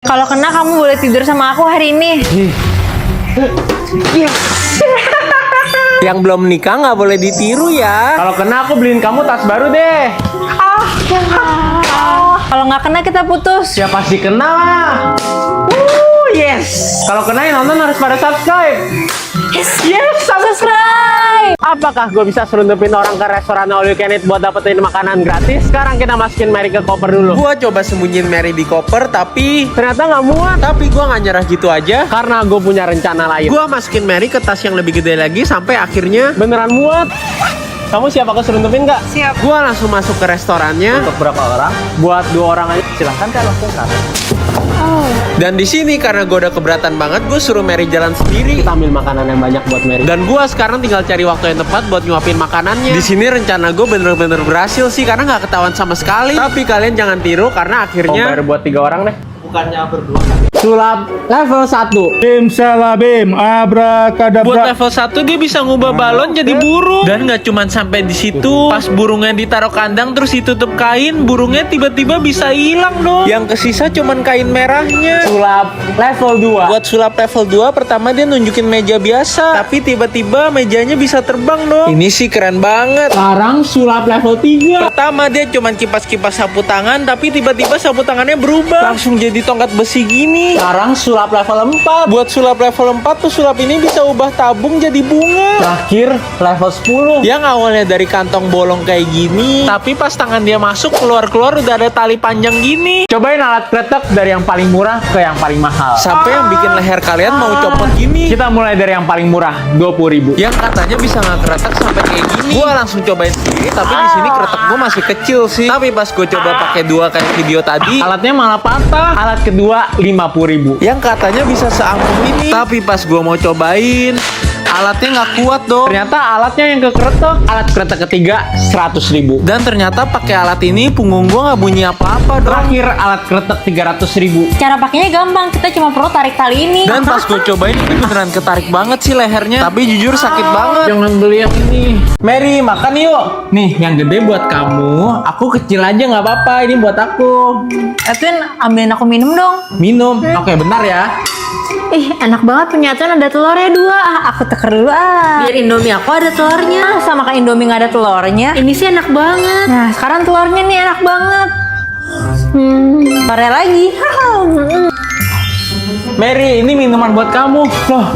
Kalau kena kamu boleh tidur sama aku hari ini. Yang belum nikah nggak boleh ditiru ya. Kalau kena aku beliin kamu tas baru deh. Kalau nggak kena kita putus. Ya pasti kena lah. Yes. Kalau kena yang nonton harus pada subscribe. Yes, Subscribe. Apakah gue bisa serundupin orang ke restoran all you can eat buat dapetin makanan gratis? Sekarang kita masukin Mary ke koper dulu. Gua coba sembunyiin Mary di koper, tapi Ternyata nggak muat. tapi gua nggak nyerah gitu aja. Karena gue punya rencana lain. Gua masukin Mary ke tas yang lebih gede lagi sampai akhirnya Beneran muat. Kamu siap aku serundupin nggak? Siap. gua langsung masuk ke restorannya. Untuk berapa orang? Buat 2 orang aja. Silahkan kan langsung kan. Dan di sini karena gua udah keberatan banget, gua suruh Mary jalan sendiri. Kita ambil makanan yang banyak buat Mary. Dan gua sekarang tinggal cari waktu yang tepat buat nyuapin makanannya. Di sini rencana gue bener-bener berhasil sih karena nggak ketahuan sama sekali. Tapi kalian jangan tiru karena akhirnya Bayar buat 3 orang deh. bukannya berdua. Sulap level 1. Bim salabim, abrakadabra. Buat level 1 dia bisa ngubah balon jadi burung. Dan nggak cuman sampai di situ. Pas burungnya ditaruh kandang terus ditutup kain, burungnya tiba-tiba bisa hilang dong. Yang kesisa cuman kain merahnya. Sulap level 2. Buat sulap level 2 pertama dia nunjukin meja biasa, tapi tiba-tiba mejanya bisa terbang dong. Ini sih keren banget. Sekarang sulap level 3. Pertama dia cuman kipas-kipas sapu tangan, tapi tiba-tiba sapu tangannya berubah langsung jadi tongkat besi gini. Sekarang sulap level 4. Buat sulap level 4 tuh sulap ini bisa ubah tabung jadi bunga. Terakhir level 10. Yang awalnya dari kantong bolong kayak gini, tapi pas tangan dia masuk keluar-keluar udah ada tali panjang gini. Cobain alat kretek dari yang paling murah ke yang paling mahal. Sampai yang bikin leher kalian mau copot gini. Kita mulai dari yang paling murah, 20.000. Yang katanya bisa nggak kretek sampai kayak gini. Gua langsung cobain sendiri, tapi di sini kretek gua masih kecil sih. Tapi pas gua coba pakai 2 kayak video tadi, Alatnya malah patah. Alat kedua 50.000. yang katanya bisa seampuh ini. Tapi pas gua mau cobain, alatnya nggak kuat dong. Ternyata alatnya yang kekretek. Alat kretek ketiga 100.000. Dan ternyata pakai alat ini punggung gua nggak bunyi apa-apa dong. Terakhir alat kretek 300.000. Cara pakainya gampang. Kita cuma perlu tarik tali ini. Dan pas gue cobain ini beneran ketarik banget sih lehernya. Tapi jujur sakit banget. Jangan beli yang ini. Mary, makan yuk. Nih, yang gede buat kamu. Aku kecil aja nggak apa-apa. Ini buat aku. Edwin, ambilin aku minum dong. Minum. Oke, bentar ya. Ih, enak banget punya Edwin ada telurnya 2. Aku teker dulu Biar Indomie aku ada telurnya. Sama kayak Indomie nggak ada telurnya. Ini sih enak banget. Nah, sekarang telurnya nih enak banget. Telurnya lagi. Mary, ini minuman buat kamu. Loh,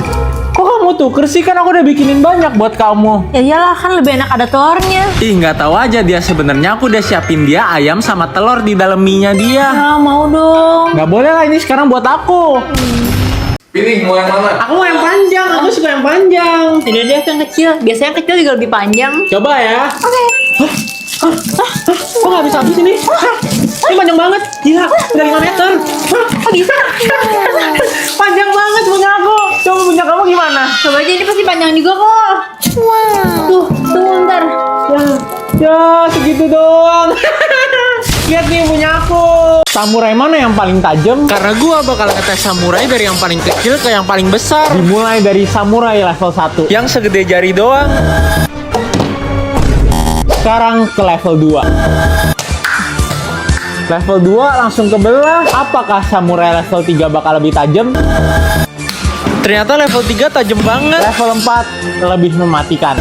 kok kamu tuker sih? Kan aku udah bikinin banyak buat kamu. Ya iyalah, kan lebih enak ada telurnya. Ih, nggak tahu aja dia sebenarnya aku udah siapin dia ayam sama telur di dalam mie-nya dia. Ya, mau dong. Nggak boleh lah, ini sekarang buat aku. Pilih mau yang mana? Aku mau yang panjang, aku suka yang panjang. Ini dia yang kecil. Biasanya yang kecil juga lebih panjang. Coba ya. Oke. Kok nggak habis habis ini? Ini panjang banget. Gila, udah 5 meter. Kok bisa? Panjang banget punya aku. Coba punya kamu gimana? Coba aja, ini pasti panjang juga kok. Wow. Tuh, bentar. Ya, segitu doang. Lihat nih punya aku. Samurai mana yang paling tajam? Karena gua bakal ngetes samurai dari yang paling kecil ke yang paling besar. Dimulai dari samurai level 1. Yang segede jari doang. Sekarang ke level 2. Level 2 langsung ke belah. Apakah samurai level 3 bakal lebih tajam? Ternyata level 3 tajam banget. Level 4 lebih mematikan.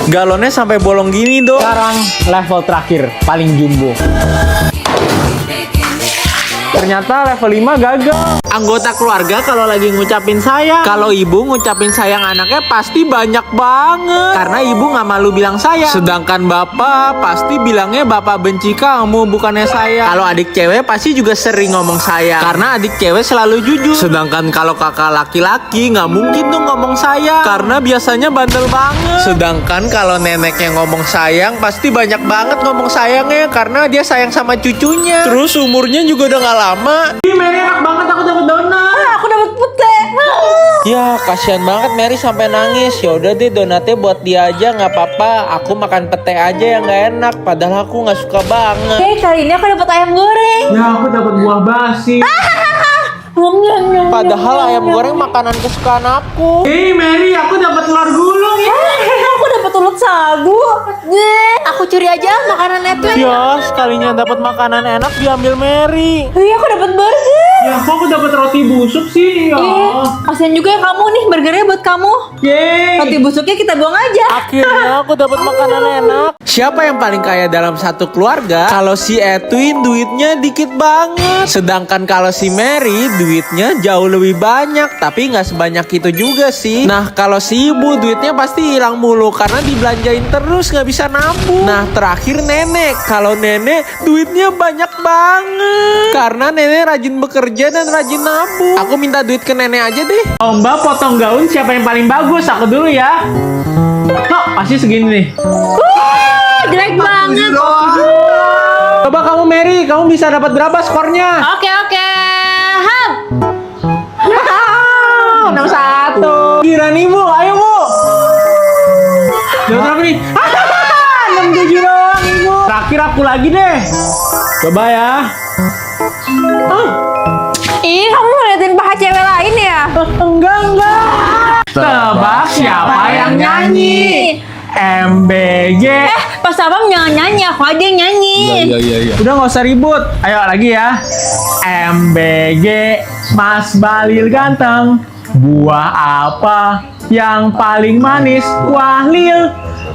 Galonnya sampai bolong gini dong. Sekarang level terakhir, paling jumbo. Ternyata level 5 gagal. Anggota keluarga kalau lagi ngucapin sayang, kalau ibu ngucapin sayang anaknya pasti banyak banget. Karena ibu nggak malu bilang sayang. Sedangkan bapak pasti bilangnya bapak benci kamu, bukannya sayang. Kalau adik cewek pasti juga sering ngomong sayang. Karena adik cewek selalu jujur. Sedangkan kalau kakak laki-laki nggak mungkin tuh ngomong sayang. Karena biasanya bandel banget. Sedangkan kalau neneknya ngomong sayang pasti banyak banget ngomong sayangnya. Karena dia sayang sama cucunya. Terus umurnya juga udah nggak lama. Ih, Mary enak banget, aku dapat donat. Aku dapat putih. Ya kasihan banget Mary sampai nangis. Ya udah deh donatnya buat dia aja nggak apa-apa. Aku makan pete aja yang nggak enak. Padahal aku nggak suka banget. Oke, kali ini aku dapat ayam goreng. Ya, aku dapat buah basi. Padahal ayam goreng makanan kesukaan aku. Hei Mary, aku dapat telur gulung ya. Aku dapat tulut sagu. Aku curi aja makanan Epe. Ya, sekalinya dapat makanan enak diambil Mary. Iya, aku dapat burger. Ya, kok aku dapat roti busuk sih? Ya. Kasian juga ya kamu nih, burgernya buat kamu. Yeay. Roti busuknya kita buang aja. Akhirnya aku dapat makanan enak. Siapa yang paling kaya dalam satu keluarga? Kalau si Edwin duitnya dikit banget. Sedangkan kalau si Mary duitnya jauh lebih banyak. Tapi nggak sebanyak itu juga sih. Nah kalau si ibu duitnya pasti hilang mulu karena dibelanjain terus nggak bisa nabung. Nah terakhir nenek. Kalau nenek duitnya banyak banget. Karena nenek rajin bekerja dan rajin nabung. Aku minta duit ke nenek aja deh. Lomba potong gaun siapa yang paling bagus? Aku dulu ya. Noh, pasti segini nih. Jelek banget. Coba kamu Mary, kamu bisa dapat berapa skornya? Oke. Hap. 61. Kira nih Bu, ayo Bu. Jauh berapa nih? 67 doang Ibu. Terakhir aku lagi deh. Coba ya. Ih, kamu ngeliatin paha cewek lain ya? Enggak. Tebak siapa yang nyanyi? MBG. Pas abang jangan nyanyi, aku aja yang nyanyi. Udah nggak usah ribut. Ayo lagi ya. MBG, Mas Balil ganteng. Buah apa yang paling manis? Wah Lil,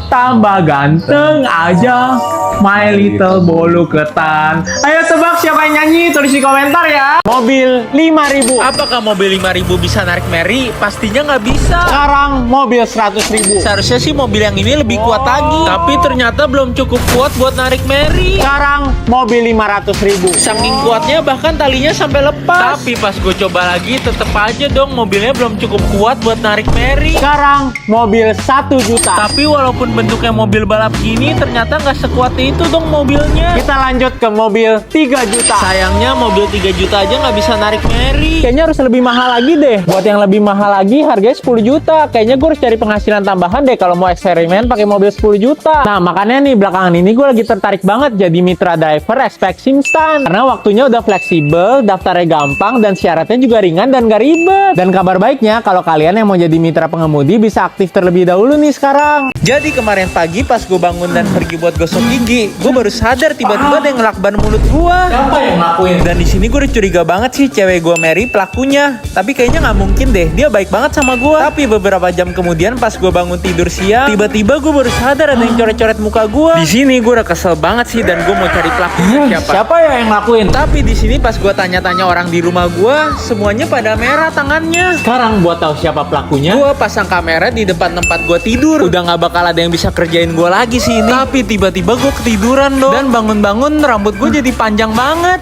tambah ganteng aja. My little bolu ketan. Ayo tebak siapa yang nyanyi? Tulis di komentar ya. Mobil 5.000. Apakah mobil 5.000 bisa narik Mary? Pastinya nggak bisa. Sekarang mobil 100.000. Seharusnya sih mobil yang ini lebih kuat lagi. Tapi ternyata belum cukup kuat buat narik Mary. Sekarang mobil 500.000. Saking kuatnya bahkan talinya sampai lepas. Tapi pas gue coba lagi tetep aja dong mobilnya belum cukup kuat buat narik Mary. Sekarang mobil 1 juta. Tapi walaupun bentuknya mobil balap gini ternyata nggak sekuat itu dong mobilnya. Kita lanjut ke mobil 3 juta. Sayangnya mobil 3 juta aja nggak bisa narik Mary. Kayaknya harus lebih mahal lagi deh. Buat yang lebih mahal lagi harganya 10 juta. Kayaknya gue harus cari penghasilan tambahan deh kalau mau eksperimen pakai mobil 10 juta. Nah makanya nih belakangan ini gue lagi tertarik banget jadi mitra driver Expect Simstan. Karena waktunya udah fleksibel, daftarnya gampang, dan syaratnya juga ringan dan gak ribet. Dan kabar baiknya kalau kalian yang mau jadi mitra pengemudi bisa aktif terlebih dahulu nih sekarang. Jadi kemarin pagi pas gue bangun dan pergi buat gosok gigi, gue baru sadar tiba-tiba ada yang ngelakban mulut gue. Siapa yang ngelakuin? Dan di sini gue udah curiga banget sih cewek gue Mary pelakunya. Tapi kayaknya nggak mungkin deh, dia baik banget sama gue. Tapi beberapa jam kemudian pas gue bangun tidur siang, tiba-tiba gue baru sadar ada yang coret-coret muka gue. Di sini gue udah kesel banget sih dan gue mau cari pelakunya siapa. Siapa ya yang ngelakuin? Tapi di sini pas gue tanya-tanya orang di rumah gue, semuanya pada merah tangannya. Sekarang buat tahu siapa pelakunya. Gue pasang kamera di depan tempat gue tidur. Udah nggak bakal ada yang bisa kerjain gue lagi sih ini. Tapi tiba-tiba gue ketiduran dong. Dan bangun-bangun rambut gue jadi panjang banget.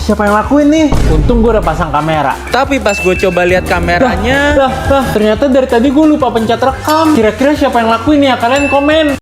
Siapa yang lakuin nih? Untung gue udah pasang kamera. Tapi pas gue coba lihat kameranya, Ternyata dari tadi gue lupa pencet rekam. Kira-kira siapa yang lakuin ya? Kalian komen.